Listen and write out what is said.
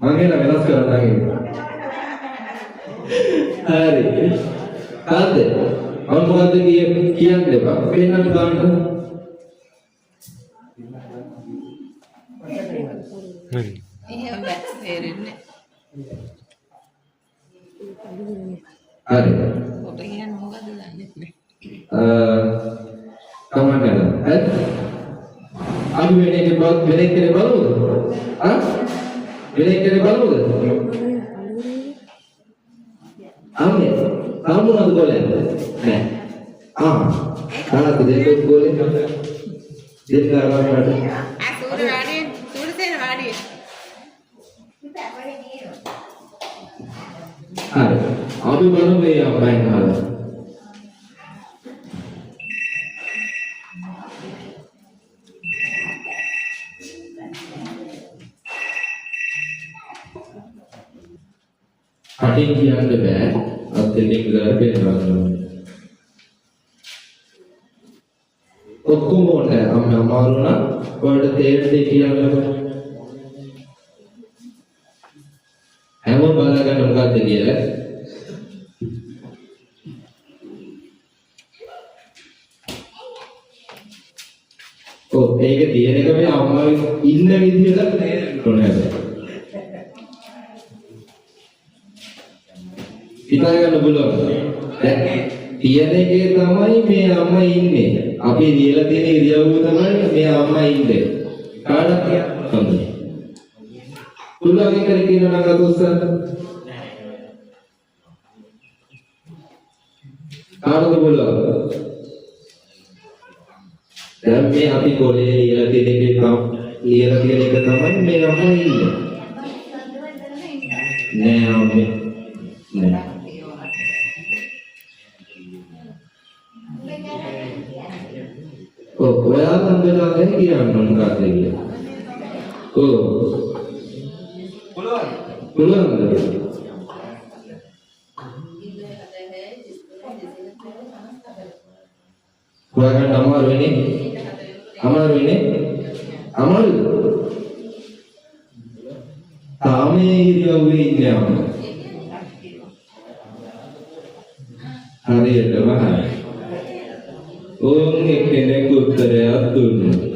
Mangena venas karana lagi. Hari. Kade. Awan මොකද්ද කියන්නේ බා. පේන්නත් ගන්න. එහෙම තේරෙන්නේ. හරි. ඔබ කියන්නේ මොකද්ද දන්නේ නැහැ. කමන්න. අපි වෙන එක බලමුද? ආ? වෙන එක බලමුද? ආමේ. ආමුණද ගෝලේ? නෑ. ආ දෙක ගෝලේ. දෙක ගාවට. සූර්ය වාඩියෙන් සූර්යසේන වාඩියෙන්. හරි. අපි බලමු මේ අපයන් හාලා. කටින් කියන්න බෑ. අත්දෙකින් ගාලා පේනවා. ඔක්කොම ඕනේ. අමාරු නම් ඔයාලට තේරෙන්නේ කියන්න බෑ. හැම බලාගන්න මොකද්ද කියලා. ඔව් ඒක තියෙන එක මේ අම්මා ඉන්න විදිහට තේරෙන්න ඕනේ. හිතා ගන්න පුළුවන්. දැන් තියෙන එකේ තමයි මේ අම්මා ඉන්නේ. අපි දීලා තියෙන ඉරියව්ව තමයි මේ අම්මා ඉන්නේ. කාටද කියන්නේ? පුළුවන් එක කියනවා නම් අතොස්සන්න. කාටද පුළුවන්? දැන් මේ අපි කොලේ ලියලා තියෙන එකේ ලියලා තියෙන එක තමයි මේ අම්මා ඉන්නේ. නෑ අම්මේ. නෑ. ඔයා හම්බෙලා නැහැ කියන්න මොකක්ද කියලා. පුළුවන්ද? හොයාගන්න අමාරු වෙන්නේ. අමාරුද? තාමේ ඉරියව්වේ ඉන්නේ අම්මා. හරියට වහයි. ඕන් එක්කෙනෙක් උත්තරයක් දුන්නා.